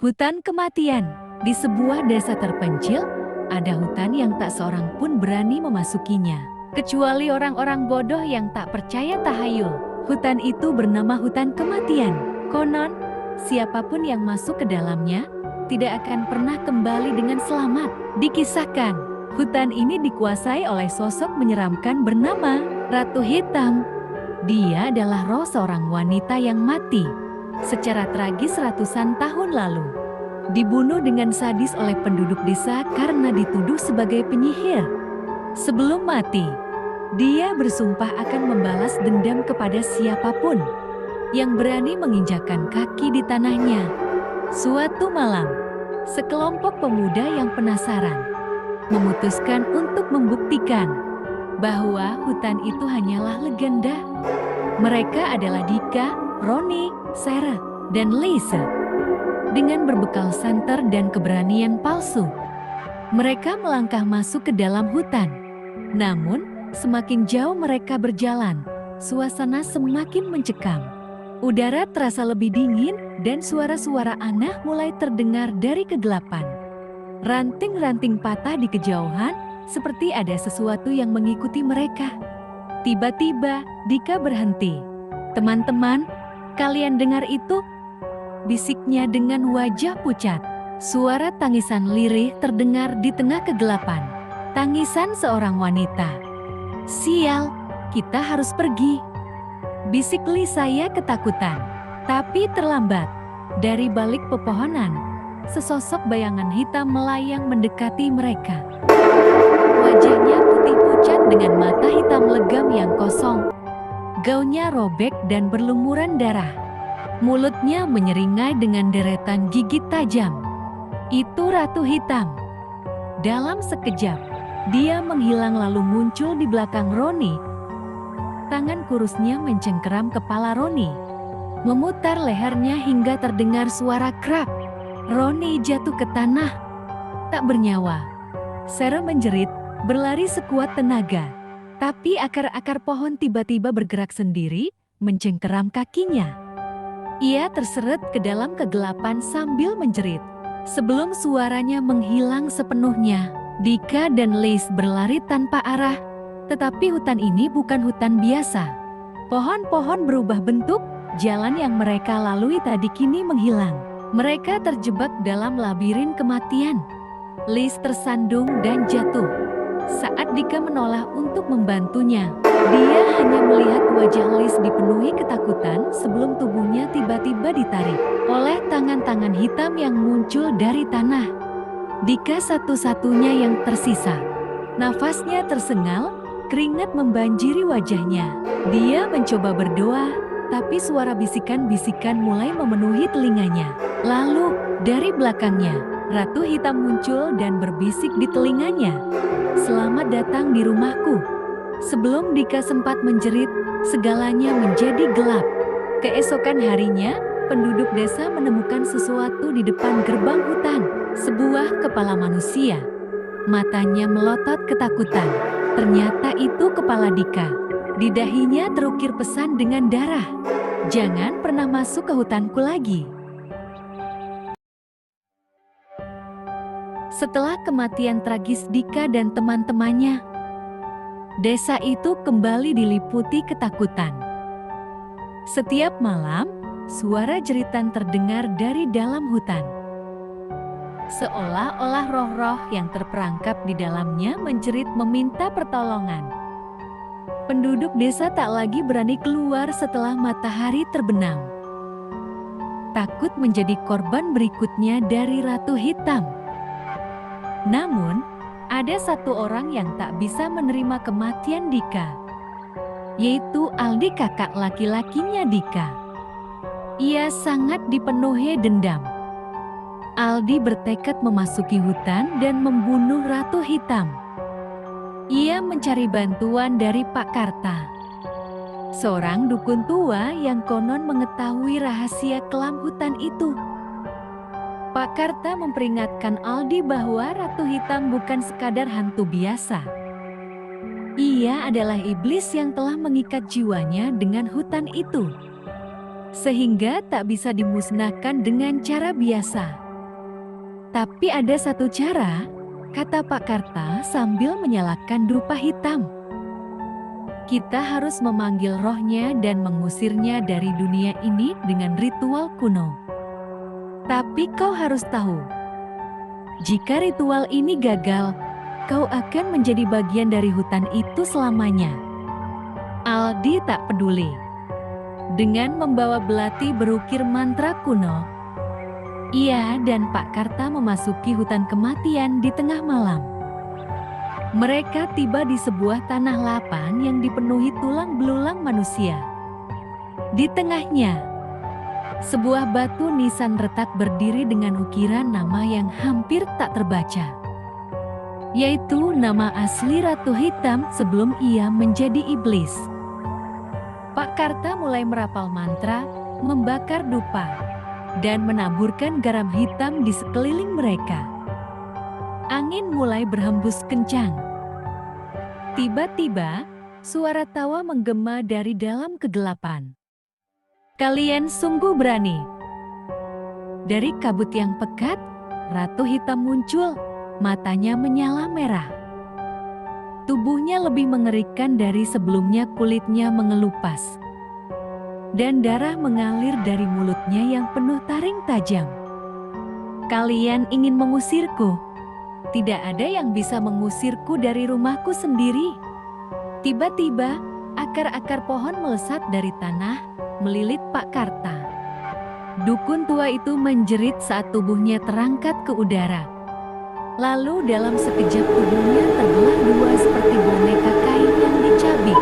Hutan kematian. Di sebuah desa terpencil, ada hutan yang tak seorang pun berani memasukinya, kecuali orang-orang bodoh yang tak percaya tahayul. Hutan itu bernama hutan kematian. Konon, siapapun yang masuk ke dalamnya tidak akan pernah kembali dengan selamat. Dikisahkan, hutan ini dikuasai oleh sosok menyeramkan bernama Ratu Hitam. Dia adalah roh seorang wanita yang mati secara tragis ratusan tahun lalu. Dibunuh dengan sadis oleh penduduk desa karena dituduh sebagai penyihir. Sebelum mati, dia bersumpah akan membalas dendam kepada siapapun yang berani menginjakkan kaki di tanahnya. Suatu malam, sekelompok pemuda yang penasaran memutuskan untuk membuktikan bahwa hutan itu hanyalah legenda. Mereka adalah Dika, Roni, Sarah, dan Lisa. Dengan berbekal santer dan keberanian palsu, mereka melangkah masuk ke dalam hutan. Namun, semakin jauh mereka berjalan, suasana semakin mencekam. Udara terasa lebih dingin dan suara-suara aneh mulai terdengar dari kegelapan. Ranting-ranting patah di kejauhan, seperti ada sesuatu yang mengikuti mereka. Tiba-tiba, Dika berhenti. "Teman-teman, kalian dengar itu?" bisiknya dengan wajah pucat. Suara tangisan lirih terdengar di tengah kegelapan. Tangisan seorang wanita. "Sial, kita harus pergi," bisik Lisaya ketakutan. Tapi terlambat. Dari balik pepohonan, sesosok bayangan hitam melayang mendekati mereka. Wajahnya putih pucat dengan mata hitam legam yang kosong. Gaunnya robek dan berlumuran darah. Mulutnya menyeringai dengan deretan gigit tajam. Itu Ratu Hitam. Dalam sekejap, dia menghilang lalu muncul di belakang Roni. Tangan kurusnya mencengkeram kepala Roni, memutar lehernya hingga terdengar suara krak. Roni jatuh ke tanah, tak bernyawa. Sarah menjerit, berlari sekuat tenaga. Tapi akar-akar pohon tiba-tiba bergerak sendiri, mencengkeram kakinya. Ia terseret ke dalam kegelapan sambil menjerit. Sebelum suaranya menghilang sepenuhnya, Dika dan Liz berlari tanpa arah. Tetapi hutan ini bukan hutan biasa. Pohon-pohon berubah bentuk, jalan yang mereka lalui tadi kini menghilang. Mereka terjebak dalam labirin kematian. Liz tersandung dan jatuh. Saat Dika menoleh untuk membantunya, dia hanya melihat wajah Liz dipenuhi ketakutan sebelum tubuhnya tiba-tiba ditarik oleh tangan-tangan hitam yang muncul dari tanah. Dika satu-satunya yang tersisa. Nafasnya tersengal, keringat membanjiri wajahnya. Dia mencoba berdoa, tapi suara bisikan-bisikan mulai memenuhi telinganya. Lalu, dari belakangnya, Ratu Hitam muncul dan berbisik di telinganya. "Selamat datang di rumahku." Sebelum Dika sempat menjerit, segalanya menjadi gelap. Keesokan harinya, penduduk desa menemukan sesuatu di depan gerbang hutan. Sebuah kepala manusia. Matanya melotot ketakutan. Ternyata itu kepala Dika. Di dahinya terukir pesan dengan darah. "Jangan pernah masuk ke hutanku lagi." Setelah kematian tragis Dika dan teman-temannya, desa itu kembali diliputi ketakutan. Setiap malam, suara jeritan terdengar dari dalam hutan. Seolah-olah roh-roh yang terperangkap di dalamnya menjerit meminta pertolongan. Penduduk desa tak lagi berani keluar setelah matahari terbenam. Takut menjadi korban berikutnya dari Ratu Hitam. Namun, ada satu orang yang tak bisa menerima kematian Dika, yaitu Aldi, kakak laki-lakinya Dika. Ia sangat dipenuhi dendam. Aldi bertekad memasuki hutan dan membunuh Ratu Hitam. Ia mencari bantuan dari Pak Karta, seorang dukun tua yang konon mengetahui rahasia kelam hutan itu. Pak Karta memperingatkan Aldi bahwa Ratu Hitam bukan sekadar hantu biasa. Ia adalah iblis yang telah mengikat jiwanya dengan hutan itu, sehingga tak bisa dimusnahkan dengan cara biasa. Tapi ada satu cara, kata Pak Karta sambil menyalakan dupa hitam. Kita harus memanggil rohnya dan mengusirnya dari dunia ini dengan ritual kuno. Tapi kau harus tahu, jika ritual ini gagal, kau akan menjadi bagian dari hutan itu selamanya. Aldi tak peduli. Dengan membawa belati berukir mantra kuno, ia dan Pak Karta memasuki hutan kematian di tengah malam. Mereka tiba di sebuah tanah lapang yang dipenuhi tulang belulang manusia. Di tengahnya, sebuah batu nisan retak berdiri dengan ukiran nama yang hampir tak terbaca, yaitu nama asli Ratu Hitam sebelum ia menjadi iblis. Pak Karta mulai merapal mantra, membakar dupa, dan menaburkan garam hitam di sekeliling mereka. Angin mulai berhembus kencang. Tiba-tiba, suara tawa menggema dari dalam kegelapan. Kalian sungguh berani. Dari kabut yang pekat, Ratu Hitam muncul, matanya menyala merah. Tubuhnya lebih mengerikan dari sebelumnya, kulitnya mengelupas. Dan darah mengalir dari mulutnya yang penuh taring tajam. Kalian ingin mengusirku? Tidak ada yang bisa mengusirku dari rumahku sendiri. Tiba-tiba, akar-akar pohon melesat dari tanah, melilit Pak Karta. Dukun tua itu menjerit saat tubuhnya terangkat ke udara. Lalu dalam sekejap tubuhnya terbelah dua seperti boneka kain yang dicabik.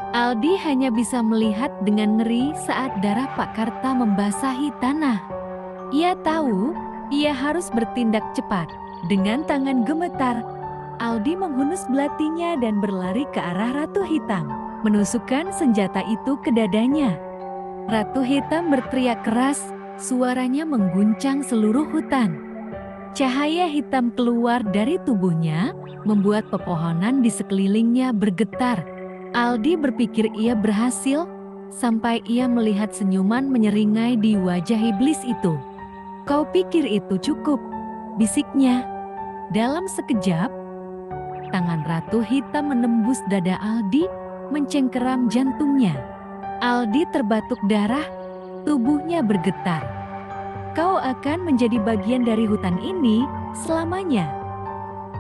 Aldi hanya bisa melihat dengan ngeri saat darah Pak Karta membasahi tanah. Ia tahu, ia harus bertindak cepat. Dengan tangan gemetar, Aldi menghunus belatinya dan berlari ke arah Ratu Hitam, menusukkan senjata itu ke dadanya. Ratu Hitam berteriak keras, suaranya mengguncang seluruh hutan. Cahaya hitam keluar dari tubuhnya, membuat pepohonan di sekelilingnya bergetar. Aldi berpikir ia berhasil, sampai ia melihat senyuman menyeringai di wajah iblis itu. Kau pikir itu cukup? Bisiknya. Dalam sekejap, tangan Ratu Hitam menembus dada Aldi, mencengkeram jantungnya. Aldi terbatuk darah, tubuhnya bergetar. Kau akan menjadi bagian dari hutan ini selamanya.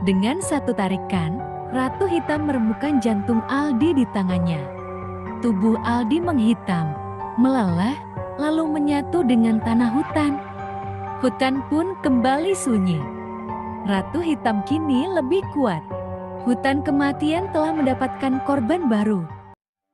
Dengan satu tarikan, Ratu Hitam meremukkan jantung Aldi di tangannya. Tubuh Aldi menghitam, meleleh, lalu menyatu dengan tanah hutan. Hutan pun kembali sunyi. Ratu Hitam kini lebih kuat. Hutan kematian telah mendapatkan korban baru.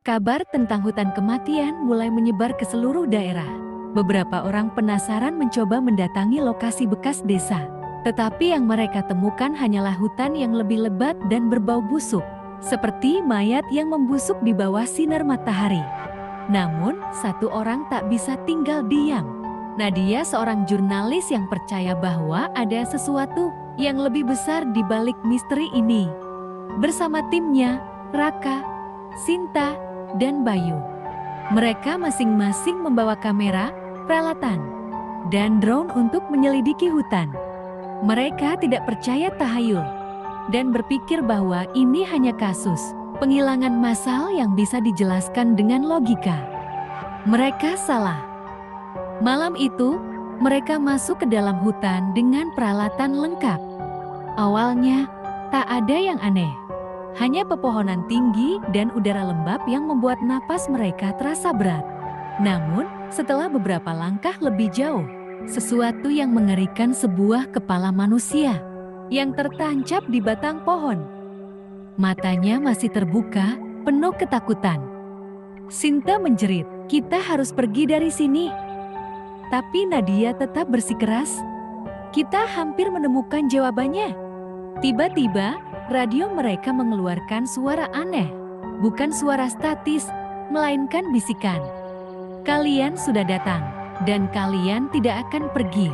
Kabar tentang hutan kematian mulai menyebar ke seluruh daerah. Beberapa orang penasaran mencoba mendatangi lokasi bekas desa. Tetapi yang mereka temukan hanyalah hutan yang lebih lebat dan berbau busuk, seperti mayat yang membusuk di bawah sinar matahari. Namun, satu orang tak bisa tinggal diam. Nadia, seorang jurnalis yang percaya bahwa ada sesuatu yang lebih besar di balik misteri ini. Bersama timnya, Raka, Sinta, dan Bayu. Mereka masing-masing membawa kamera, peralatan, dan drone untuk menyelidiki hutan. Mereka tidak percaya tahayul dan berpikir bahwa ini hanya kasus penghilangan massal yang bisa dijelaskan dengan logika. Mereka salah. Malam itu, mereka masuk ke dalam hutan dengan peralatan lengkap. Awalnya, tak ada yang aneh. Hanya pepohonan tinggi dan udara lembab yang membuat napas mereka terasa berat. Namun, setelah beberapa langkah lebih jauh, sesuatu yang mengerikan, sebuah kepala manusia yang tertancap di batang pohon. Matanya masih terbuka, penuh ketakutan. Sinta menjerit, "Kita harus pergi dari sini." Tapi Nadia tetap bersikeras, "Kita hampir menemukan jawabannya." Tiba-tiba, radio mereka mengeluarkan suara aneh. Bukan suara statis, melainkan bisikan. "Kalian sudah datang, dan kalian tidak akan pergi."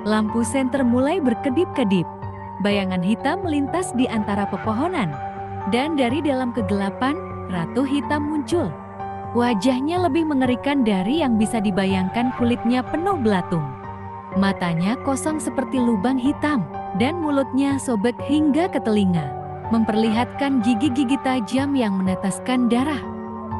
Lampu senter mulai berkedip-kedip. Bayangan hitam melintas di antara pepohonan. Dan dari dalam kegelapan, Ratu Hitam muncul. Wajahnya lebih mengerikan dari yang bisa dibayangkan, kulitnya penuh belatung. Matanya kosong seperti lubang hitam, dan mulutnya sobek hingga ke telinga, memperlihatkan gigi-gigi tajam yang meneteskan darah.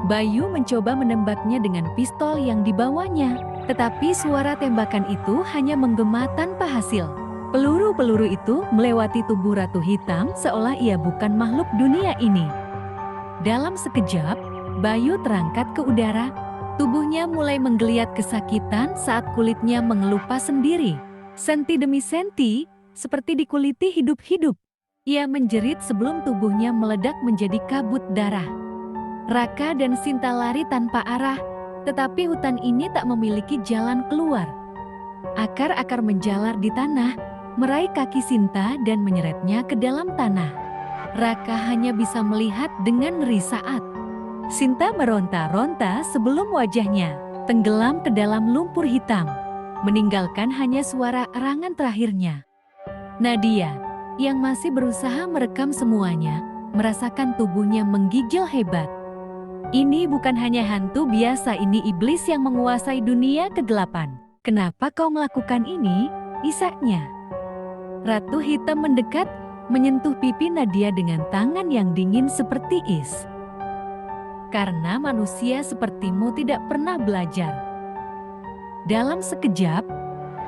Bayu mencoba menembaknya dengan pistol yang dibawanya, tetapi suara tembakan itu hanya menggema tanpa hasil. Peluru-peluru itu melewati tubuh Ratu Hitam seolah ia bukan makhluk dunia ini. Dalam sekejap, Bayu terangkat ke udara. Tubuhnya mulai menggeliat kesakitan saat kulitnya mengelupas sendiri. Senti demi senti, seperti dikuliti hidup-hidup. Ia menjerit sebelum tubuhnya meledak menjadi kabut darah. Raka dan Sinta lari tanpa arah, tetapi hutan ini tak memiliki jalan keluar. Akar-akar menjalar di tanah, meraih kaki Sinta dan menyeretnya ke dalam tanah. Raka hanya bisa melihat dengan ngeri saat Sinta meronta-ronta sebelum wajahnya tenggelam ke dalam lumpur hitam, meninggalkan hanya suara erangan terakhirnya. Nadia, yang masih berusaha merekam semuanya, merasakan tubuhnya menggigil hebat. Ini bukan hanya hantu biasa, ini iblis yang menguasai dunia kegelapan. Kenapa kau melakukan ini? Isaknya. Ratu Hitam mendekat, menyentuh pipi Nadia dengan tangan yang dingin seperti is. Karena manusia sepertimu tidak pernah belajar. Dalam sekejap,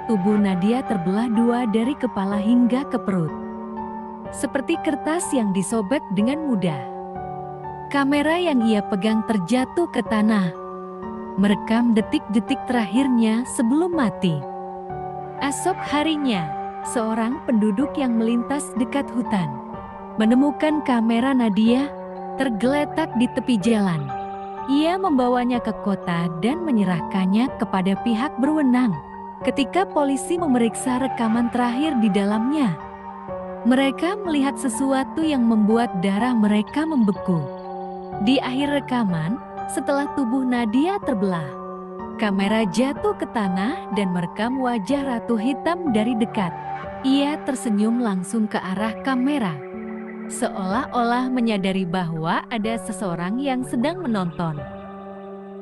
tubuh Nadia terbelah dua dari kepala hingga ke perut. Seperti kertas yang disobek dengan mudah. Kamera yang ia pegang terjatuh ke tanah, merekam detik-detik terakhirnya sebelum mati. Esok harinya, seorang penduduk yang melintas dekat hutan menemukan kamera Nadia tergeletak di tepi jalan. Ia membawanya ke kota dan menyerahkannya kepada pihak berwenang. Ketika polisi memeriksa rekaman terakhir di dalamnya, mereka melihat sesuatu yang membuat darah mereka membeku. Di akhir rekaman, setelah tubuh Nadia terbelah, kamera jatuh ke tanah dan merekam wajah Ratu Hitam dari dekat. Ia tersenyum langsung ke arah kamera, seolah-olah menyadari bahwa ada seseorang yang sedang menonton.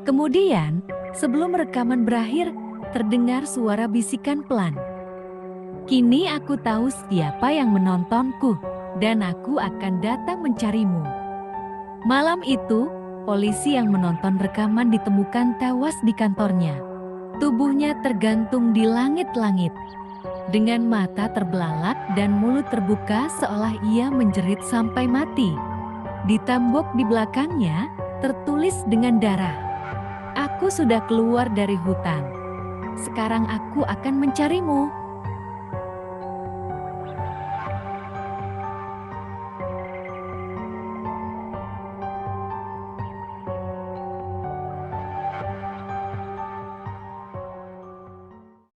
Kemudian, sebelum rekaman berakhir, terdengar suara bisikan pelan. Kini aku tahu siapa yang menontonku, dan aku akan datang mencarimu. Malam itu, polisi yang menonton rekaman ditemukan tewas di kantornya. Tubuhnya tergantung di langit-langit, dengan mata terbelalak dan mulut terbuka seolah ia menjerit sampai mati. Di tembok di belakangnya, tertulis dengan darah, "Aku sudah keluar dari hutan. Sekarang aku akan mencarimu."